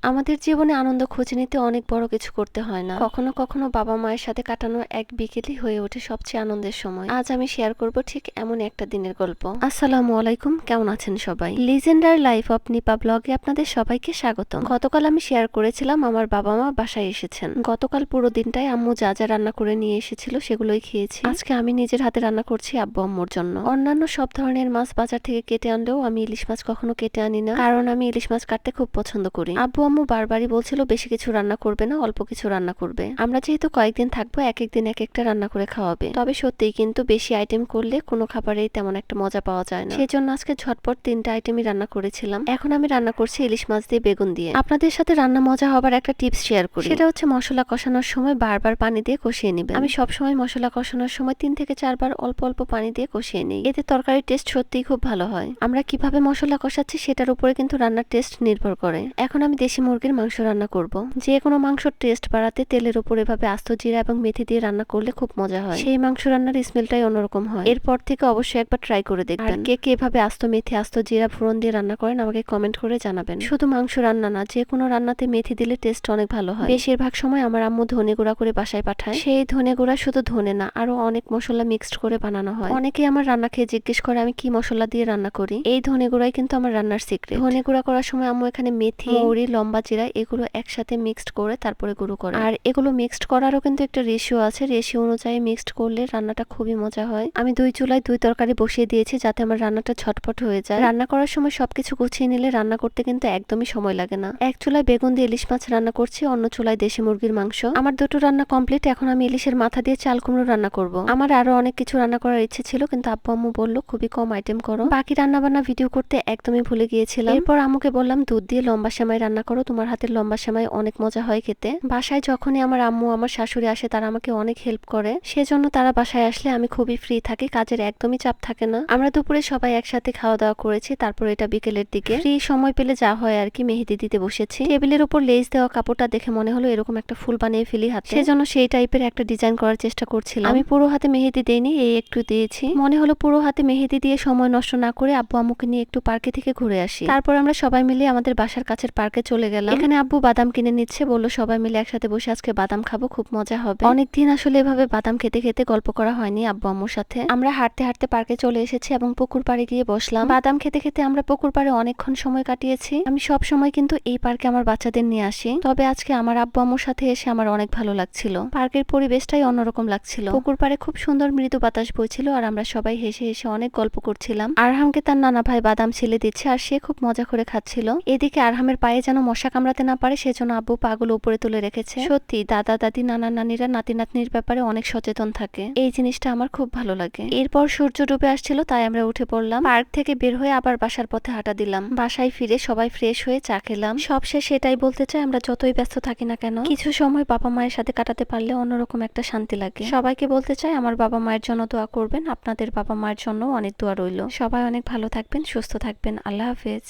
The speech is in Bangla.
আমাদের জীবনে আনন্দ খুঁজে নিতে অনেক বড় কিছু করতে হয় না। কখনো কখনো বাবা মায়ের সাথে কাটানো এক বিকেলই হয়ে ওঠে সবচেয়ে আনন্দের সময়। আজ আমি শেয়ার করব ঠিক এমন একটা দিনের গল্প। আসসালামু আলাইকুম, কেমন আছেন সবাই? লিজেন্ডার লাইফ অফ নিপা ব্লগে আপনাদের সবাইকে স্বাগতম। গতকাল আমি শেয়ার করেছিলাম আমার বাবা মা বাসায় এসেছেন। গতকাল পুরো দিনটাই আম্মু যা যা রান্না করে নিয়ে এসেছিল সেগুলোই খেয়েছি। আজকে আমি নিজের হাতে রান্না করছি আব্বু আম্মুর জন্য। অন্যান্য সব ধরনের মাছ বাজার থেকে কেটে আনলেও আমি ইলিশ মাছ কখনো কেটে আনি না, কারণ আমি ইলিশ মাছ কাটতে খুব পছন্দ করি। আব্বু আম্মু বারবারই বলছিল বেশি কিছু রান্না করবে না, অল্প কিছু রান্না করবে। আমরা যেহেতু কয়েকদিন থাকবো, এক একদিন এক একটা রান্না করে খাওয়াবে। তবে সত্যিই কিন্তু বেশি আইটেম করলে কোনো খাবারেই তেমন একটা মজা পাওয়া যায় না। সেজন্য আজকে ঝটপট 3টা আইটেমই রান্না করেছিলাম। এখন আমি রান্না করছি ইলিশ মাছ দিয়ে বেগুন দিয়ে। আপনাদের সাথে রান্না মজা হবার একটা টিপস শেয়ার করি, সেটা হচ্ছে মশলা কষানোর সময় বারবার পানি দিয়ে কষিয়ে নেবেন। আমি সবসময় মশলা কষানোর সময় 3 থেকে 4 বার অল্প অল্প পানি দিয়ে কষিয়ে নিই। এতে তরকারির টেস্ট সত্যিই খুব ভালো হয়। আমরা কিভাবে মশলা কষাচ্ছি সেটার উপরে কিন্তু রান্নার টেস্ট নির্ভর করে। এখন আমি দেশি মুরগির মাংস রান্না করব। যে কোনো মাংসর টেস্ট বাড়াতে তেলের উপর এভাবে আস্ত জিরা এবং মেথি দিয়ে রান্না করলে খুব মজা হয়। সেই মাংস রান্নার স্মেলটাই অন্যরকম হয়। এরপর থেকে অবশ্যই একবার ট্রাই করে দেখবেন। আর কে কে এভাবে আস্ত মেথি আস্ত জিরা ফোড়ন দিয়ে রান্না করেন আমাকে কমেন্ট করে জানাবেন। শুধু মাংস রান্না না, যে কোনো রান্নাতে মেথি দিলে টেস্ট অনেক ভালো হয়। বেশিরভাগ সময় আমার আম্মু ধনে গুঁড়া করে বাসায় পাঠায়। সেই ধনে গুঁড়া শুধু ধনে না, আরো অনেক মশলা মিক্সড করে বানানো হয়। অনেকেই আমার রান্না খেয়ে জিজ্ঞেস করে আমি কি মশলা দিয়ে রান্না করি। এই ধনে গুঁড়াই কিন্তু আমার রান্নার সিক্রেট। ধনে গুঁড়া করার সময় আম্মু এখানে মেথি, মৌরি, লম্বা জিরা এগুলো একসাথে মিক্সড করে তারপরে গুঁড়ো করে। আর এগুলো মিক্সড করারও কিন্তু একটা রেশিও আছে। রেশিও অনুযায়ী মিক্সড করলে রান্নাটা খুবই মজা হয়। আমি 2 চুলায় 2 তরকারি বসিয়ে দিয়েছি যাতে আমার রান্নাটা ঝটপট হয়ে যায়। রান্না করার সময় সবকিছু গুছিয়ে নিলে রান্না করতে কিন্তু একদমই সময় লাগে না। এক চুলায় বেগুন দিয়ে ইলিশ মাছ রান্না করছি, অন্য চুলায় দেশি মুরগির মাংস। আমার দুটো রান্না কমপ্লিট। এখন আমি ইলিশের মাথা দিয়ে চাল কুমড়ো রান্না করব। আমার আরো অনেক কিছু রান্না করার ইচ্ছে ছিল, কিন্তু আব্বু আম্মু বলল খুবই কম আইটেম করো। বাকি রান্না বান্না ভিডিও করতে একদমই ভুলে গিয়েছিলাম। এরপর আম্মুকে বললাম দুধ দিয়ে লম্বা সেমাই রান্না করো, তোমার হাতের লম্বা সেমাই অনেক মজা হয় খেতে। বাসায় যখনই আমার আম্মু আমার শাশুড়ি আসে তারা আমাকে অনেক হেল্প করে, সেজন্য তারা বাসায় আসলে আমি খুবই ফ্রি থাকি, কাজের একদমই চাপ থাকে না। আমরা দুপুরে সবাই একসাথে খাওয়া দাওয়া করেছি। তারপর এটা বিকেলের দিকে ফ্রি সময় পেলে যা হয় আর কি মেহেদি দিতে বসেছি। টেবিলের উপর লেস দেওয়া কাপড়টা দেখে মনে হলো এরকম একটা ফুল বানিয়ে ফেলি হাতে, সেজন্য সেই টাইপের একটা ডিজাইন করার চেষ্টা করছিলাম। আমি পুরো হাতে মেহেদি দেইনি, এই একটু দিয়েছি। মনে হলো পুরো হাতে মেহেদি দিয়ে সময় নষ্ট না করে আব্বু আম্মুকে নিয়ে একটু পার্কে থেকে ঘুরে আসি। তারপর আমরা সবাই মিলে আমাদের বাসার কাছের পার্কে চলে গেলাম। এখানে আব্বু বাদাম কিনে নিচ্ছে, বললো সবাই মিলে একসাথে বসে আজকে বাদাম খাবো, খুব মজা হবে। অনেকদিন আসলে এভাবে বাদাম খেতে খেতে গল্প করা হয়নি আব্বু আম্মুর সাথে। আমরা হাঁটতে হাঁটতে পার্কে চলে এসেছি এবং পুকুর পাড়ে গিয়ে বসলাম। বাদাম খেতে খেতে আমরা পুকুর পাড়ে অনেকক্ষণ সময় কাটিয়েছি। আমি সব সময় কিন্তু এই পার্কে আমার বাচ্চাদের নিয়ে আসি, তবে আজকে আমার আব্বু আম্মুর সাথে এসে আমার অনেক ভালো লাগছিল। পার্কের পরিবেশটাই অন্যরকম লাগছিল। পুকুর পাড়ে খুব সুন্দর মৃদু বাতাস বইছিল আর আমরা সবাই হেসে হেসে অনেক গল্প করছিলাম। আরহামকে তার নানা ভাই বাদাম ছিলে দিচ্ছে আর সে খুব মজা করে খাচ্ছিল। এদিকে আরহামের পায়ে যেন মশা কামড়াতে না পারে সেজন্য আব্বু পাগুলো উপরে তুলে রেখেছে। সত্যি দাদা দাদি নানা নানিরা নাতি নাতনির ব্যাপারে অনেক সচেতন থাকে, এই জিনিসটা আমার খুব ভালো লাগে। এরপর সূর্য ডুবে আসছিল, তাই আমরা উঠে পড়লাম। পার্ক থেকে বের হয়ে আবার বাসার পথে হাঁটা দিলাম। বাসায় ফিরে সবাই ফ্রেশ হয়ে চা খেলাম। সবশেষ এটাই বলতে চাই, আমরা যতই ব্যস্ত থাকি না কেন কিছু সময় বাবা মায়ের সাথে কাটাতে পারলে অন্যরকম একটা শান্তি লাগে। সবাইকে বলতে চাই আমার বাবা মায়ের জন্য দোয়া করবেন, আপনাদের বাবা মায়ের জন্য অনেক দোয়া রইল। সবাই অনেক ভালো থাকবেন, সুস্থ থাকবেন। আল্লাহ হাফেজ।